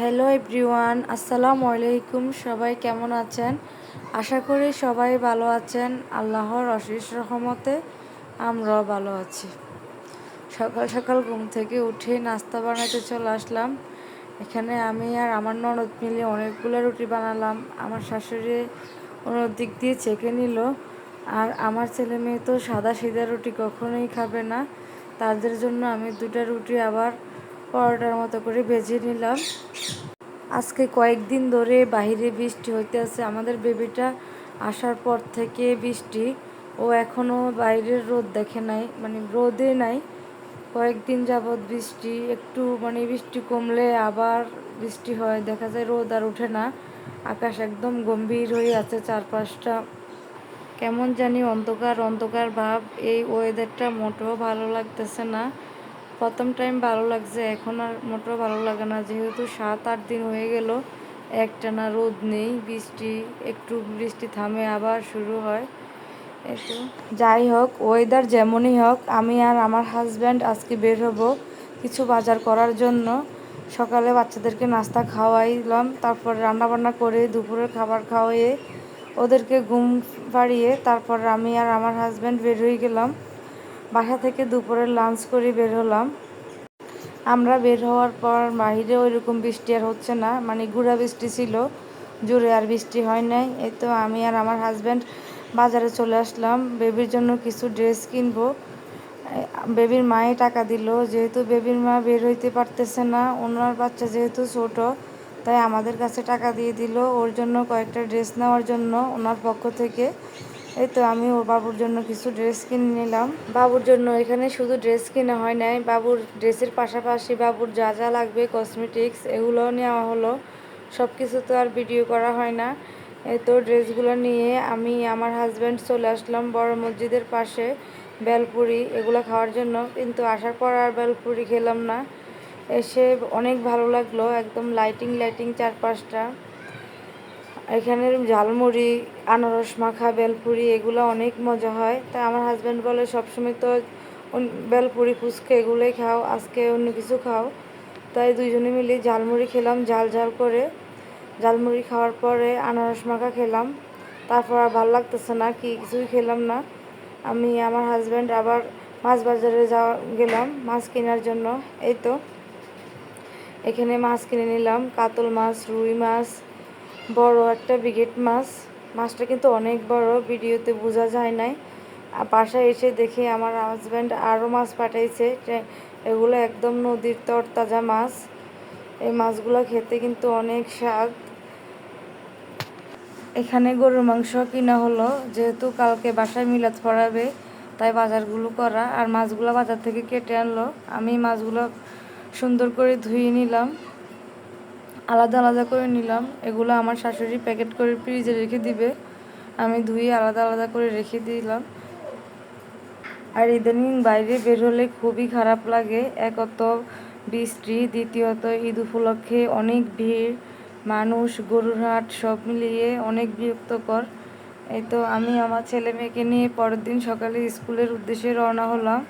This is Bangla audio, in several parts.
হ্যালো এভরিওয়ান, আসসালামু আলাইকুম। সবাই কেমন আছেন? আশা করি সবাই ভালো আছেন। আল্লাহর অশেষ রহমতে আমরাও ভালো আছি। সকাল সকাল ঘুম থেকে উঠে নাস্তা বানাতে চলে আসলাম। এখানে আমি আর আমার ননদ মিলে অনেকগুলো রুটি বানালাম। আমার শাশুড়ি অন্য দিক দিয়ে চেখে নিল। আর আমার ছেলে মেয়ে তো সাদা সিধা রুটি কখনোই খাবে না, তাদের জন্য আমি দুটা রুটি আবার পরোটার মতো করে ভেজে নিলাম। আজকে কয়েকদিন ধরে বাহিরে বৃষ্টি হইতে আছে। আমাদের বেবিটা আসার পর থেকে বৃষ্টি, ও এখনও বাইরের রোদ দেখে নাই, মানে রোদে নাই। কয়েকদিন যাবৎ বৃষ্টি, একটু বৃষ্টি কমলে আবার বৃষ্টি হয়, দেখা যায় রোদ আর ওঠে না। আকাশ একদম গম্ভীর হয়ে আছে, চারপাশটা কেমন জানি অন্ধকার অন্ধকার ভাব। এই ওয়েদারটা মোটেও ভালো লাগতেছে না। প্রথম টাইম ভালো লাগছে, এখন আর মোটেও ভালো লাগে না, যেহেতু 7-8 দিন হয়ে গেল একটানা রোদ নেই, বৃষ্টি একটু বৃষ্টি থামে আবার শুরু হয়। একটু যাই হোক, ওয়েদার যেমনই হোক, আমি আর আমার হাজব্যান্ড আজকে বের হব কিছু বাজার করার জন্য। সকালে বাচ্চাদেরকে নাস্তা খাওয়াইলাম, তারপর রান্নাবান্না করে দুপুরের খাবার খাওয়াইয়ে ওদেরকে ঘুম পাড়িয়ে তারপর আমি আর আমার হাজব্যান্ড বের হয়ে গেলাম। বাসা থেকে দুপুরের লাঞ্চ করে বের হলাম। আমরা বের হওয়ার পর বাহিরে ওইরকম বৃষ্টি আর হচ্ছে না, গুঁড়া বৃষ্টি ছিল, জোরে আর বৃষ্টি হয় নাই। এই তো আমি আর আমার হাজব্যান্ড বাজারে চলে আসলাম বেবির জন্য কিছু ড্রেস কিনবো। বেবির মায়ে টাকা দিল, যেহেতু বেবির মা বের হইতে পারতেছে না, ওনার বাচ্চা যেহেতু ছোট, তাই আমাদের কাছে টাকা দিয়ে দিল ওর জন্য কয়েকটা ড্রেস নেওয়ার জন্য ওনার পক্ষ থেকে। এই তো আমি ওর বাবুর জন্য কিছু ড্রেস কিনে নিলাম। বাবুর জন্য এখানে শুধু ড্রেস কিনা হয় নাই, বাবুর ড্রেসের পাশাপাশি বাবুর যা যা লাগবে কসমেটিক্স এগুলোও নেওয়া হলো। সব কিছু তো আর ভিডিও করা হয় না। এই তো ড্রেসগুলো নিয়ে আমি আমার হাজব্যান্ড চলে আসলাম বড় মসজিদের পাশে বেলপুরি এগুলো খাওয়ার জন্য, কিন্তু আসার পর আর বেলপুরি খেলাম না। এসে অনেক ভালো লাগলো, একদম লাইটিং লাইটিং চারপাশটা। এখানের ঝালমুড়ি, আনারস মাখা, বেলপুরি এগুলো অনেক মজা হয়। তাই আমার হাজব্যান্ড বলে সবসময় তো বেলপুরি ফুচকা এগুলোই খাও, আজকে অন্য কিছু খাও। তাই দুইজনে মিলে ঝালমুড়ি খেলাম ঝাল ঝাল করে। ঝালমুড়ি খাওয়ার পরে আনারস মাখা খেলাম, তারপর আর ভালো লাগতেছে না, কিছুই খেলাম না। আমি আমার হাজব্যান্ড আবার মাছ বাজারে গেলাম মাছ কেনার জন্য। এই তো এখানে মাছ কিনে নিলাম, কাতল মাছ, রুই মাছ, বড় একটা ব্রিগেড মাছ। মাছটা কিন্তু অনেক বড়, ভিডিওতে বোঝা যায় নাই। বাসায় এসে দেখি আমার হাজব্যান্ড আরও মাছ পাঠাইছে, এগুলো একদম নদীর তরতাজা মাছ। এই মাছগুলো খেতে কিন্তু অনেক স্বাদ। এখানে গরুর মাংস কিনা হলো, যেহেতু কালকে বাসায় মিলাদ পড়াবে, তাই বাজারগুলো করা। আর মাছগুলো বাজার থেকে কেটে আনলো, আমি মাছগুলো সুন্দর করে ধুয়ে নিলাম, আলাদা আলাদা করে নিলাম। এগুলো আমার শাশুড়ি প্যাকেট করে ফ্রিজে রেখে দিবে, আমি ধুয়ে আলাদা আলাদা করে রেখে দিলাম। আর ইদানিং বাইরে বের হলে খুবই খারাপ লাগে, একত বৃষ্টি, দ্বিতীয়ত ঈদ উপলক্ষে অনেক ভিড়, মানুষ, গরুর হাট সব মিলিয়ে অনেক বিরক্তকর। এই তো আমি আমার ছেলে মেয়েকে নিয়ে পরের দিন সকালে স্কুলের উদ্দেশ্যে রওনা হলাম।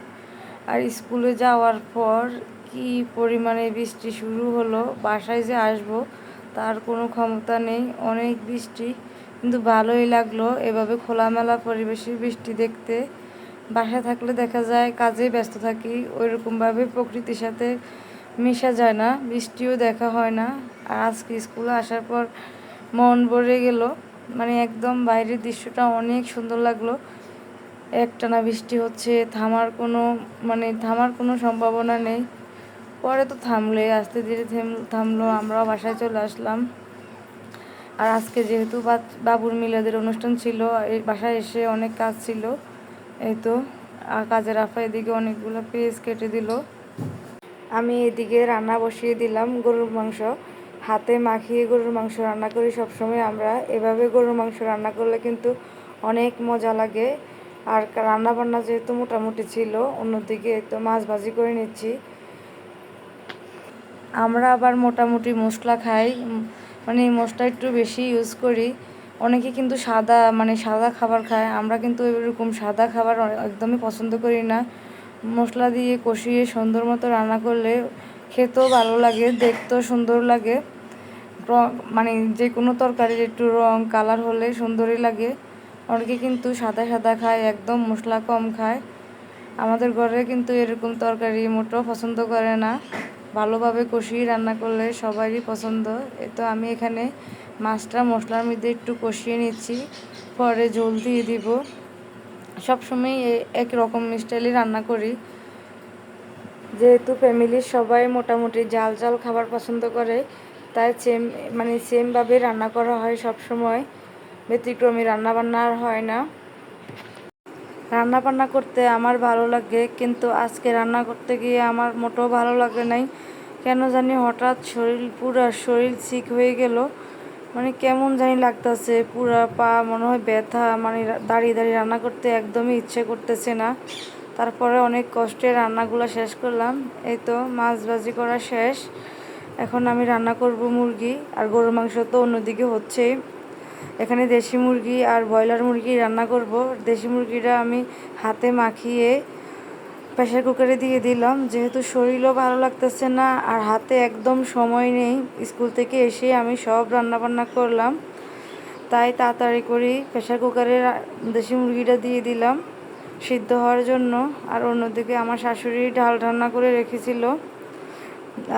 আর স্কুলে যাওয়ার পর কি পরিমাণে বৃষ্টি শুরু হলো, বাসায় যে আসবো তার কোনো ক্ষমতা নেই, অনেক বৃষ্টি। কিন্তু ভালোই লাগলো এভাবে খোলামেলা পরিবেশে বৃষ্টি দেখতে। বাসায় থাকলে দেখা যায় কাজে ব্যস্ত থাকি, ওইরকমভাবে প্রকৃতির সাথে মেশা যায় না, বৃষ্টিও দেখা হয় না। আর আজকে স্কুলে আসার পর মন ভরে গেল, একদম বাইরের দৃশ্যটা অনেক সুন্দর লাগলো। একটানা বৃষ্টি হচ্ছে, থামার কোনো সম্ভাবনা নেই। পরে তো থামলে, আস্তে ধীরে থামলো, আমরাও বাসায় চলে আসলাম। আর আজকে যেহেতু বাবুর মিলাদের অনুষ্ঠান ছিল, এই বাসায় এসে অনেক কাজ ছিল। এই তো কাজের আফা এদিকে অনেকগুলো পেঁয়াজ কেটে দিল, আমি এদিকে রান্না বসিয়ে দিলাম গরুর মাংস। হাতে মাখিয়ে গরুর মাংস রান্না করি সবসময় আমরা, এভাবে গরুর মাংস রান্না করলে কিন্তু অনেক মজা লাগে। আর রান্না বান্না যেহেতু মোটামুটি ছিল, অন্যদিকে তো মাছ ভাজি করে নিচ্ছি। আমরা আবার মোটামুটি মশলা খাই, মশলা একটু বেশি ইউজ করি। অনেকে কিন্তু সাদা খাবার খায়, আমরা কিন্তু এরকম সাদা খাবার একদমই পছন্দ করি না। মশলা দিয়ে কষিয়ে সুন্দর মতো রান্না করলে খেতেও ভালো লাগে, দেখতেও সুন্দর লাগে। মানে যে কোনো তরকারির একটু রং কালার হলে সুন্দরই লাগে। অনেকে কিন্তু সাদা সাদা খায়, একদম মশলা কম খায়। আমাদের ঘরে কিন্তু এরকম তরকারি মোটেও পছন্দ করে না। ভালোভাবে কষিয়ে রান্না করলে সবারই পছন্দ। তো আমি এখানে মাছটা মশলার মধ্যে একটু কষিয়ে নিচ্ছি, পরে ঝোল দিয়ে দিব। সবসময় একরকম স্টাইলে রান্না করি, যেহেতু ফ্যামিলির সবাই মোটামুটি ঝাল ঝাল খাবার পছন্দ করে, তাই সেমভাবে রান্না করা হয় সব সময়। ব্যতিক্রমী রান্নাবান্না আর হয় না। রান্না বান্না করতে আমার ভালো লাগে, কিন্তু আজকে রান্না করতে গিয়ে আমার মোটেও ভালো লাগে নাই। কেন জানি হঠাৎ পুরা শরীর সিক হয়ে গেল। মানে কেমন জানি লাগতেছে, পুরা পা মনে হয় ব্যথা। মানে দাঁড়িয়ে দাঁড়িয়ে রান্না করতে একদমই ইচ্ছে করতেছে না। তারপরে অনেক কষ্টে রান্নাগুলো শেষ করলাম। এই তো মাছ ভাজি করা শেষ। এখন আমি রান্না করব মুরগি, আর গরুর মাংস তো অন্যদিকে হচ্ছেই। এখানে দেশি মুরগি আর ব্রয়লার মুরগি রান্না করব। দেশি মুরগিটা আমি হাতে মাখিয়ে প্রেশার কুকারে দিয়ে দিলাম, যেহেতু শরীরও ভালো লাগতেছে না আর হাতে একদম সময় নেই। স্কুল থেকে এসে আমি সব রান্নাবান্না করলাম, তাই তাড়াতাড়ি করে প্রেশার কুকারে দেশি মুরগিটা দিয়ে দিলাম সিদ্ধ হওয়ার জন্য। আর অন্যদিকে আমার শাশুড়ি ডাল রান্না করে রেখেছিল,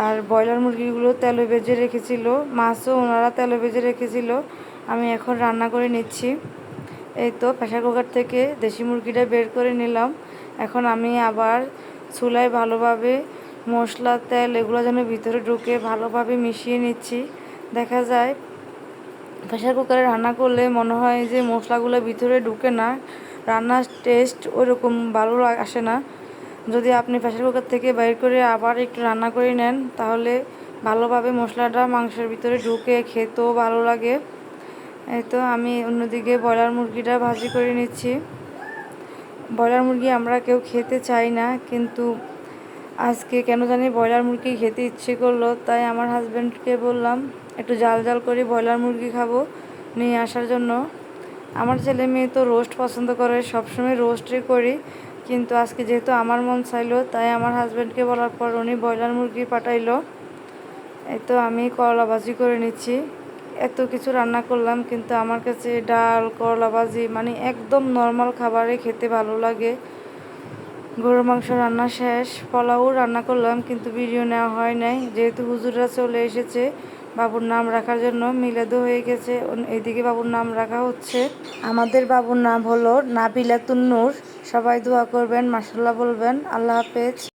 আর ব্রয়লার মুরগিগুলো তেলে ভেজে রেখেছিল, মাছও ওনারা তেলে ভেজে রেখেছিল। আমি এখন রান্না করে নিচ্ছি। এই তো প্রেশার কুকার থেকে দেশি মুরগিটা বের করে নিলাম। এখন আমি আবার চুলায় ভালোভাবে মশলা তেল এগুলো যেন ভিতরে ঢুকে ভালোভাবে মিশিয়ে নিচ্ছি। দেখা যায় প্রেশার কুকারে রান্না করলে মনে হয় যে মশলাগুলো ভিতরে ঢুকে না, রান্নার টেস্ট ওইরকম ভালো আসে না। যদি আপনি প্রেশার কুকার থেকে বাইর করে আবার একটু রান্না করে নেন, তাহলে ভালোভাবে মশলাটা মাংসের ভিতরে ঢুকে খেতেও ভালো লাগে। এই তো আমি অন্যদিকে ব্রয়লার মুরগিটা ভাজি করে নিচ্ছি। ব্রয়লার মুরগি আমরা কেউ খেতে চাই না, কিন্তু আজকে কেন জানি ব্রয়লার মুরগি খেতে ইচ্ছে করলো, তাই আমার হাজব্যান্ডকে বললাম একটু জাল জাল করে ব্রয়লার মুরগি খাবো, নিয়ে আসার জন্য। আমার ছেলে মেয়ে তো রোস্ট পছন্দ করে, সবসময় রোস্টই করি, কিন্তু আজকে যেহেতু আমার মন চাইলো, তাই আমার হাজব্যান্ডকে বলার পর উনি ব্রয়লার মুরগি পাঠাইলো। এই তো আমি করলা ভাজি করে নিচ্ছি। এত কিছু রান্না করলাম, কিন্তু আমার কাছে ডাল করলা ভাজি মানে একদম নর্মাল খাবারই খেতে ভালো লাগে। গরুর মাংস রান্না শেষ, পোলাও রান্না করলাম, কিন্তু ভিডিও নেওয়া হয় নাই, যেহেতু হুজুররা চলে এসেছে বাবুর নাম রাখার জন্য। মিলাদও হয়ে গেছে, এদিকে বাবুর নাম রাখা হচ্ছে। আমাদের বাবুর নাম হলো নাবিলাতুন নূর। সবাই দোয়া করবেন, মাশাআল্লাহ বলবেন। আল্লাহ হাফেজ।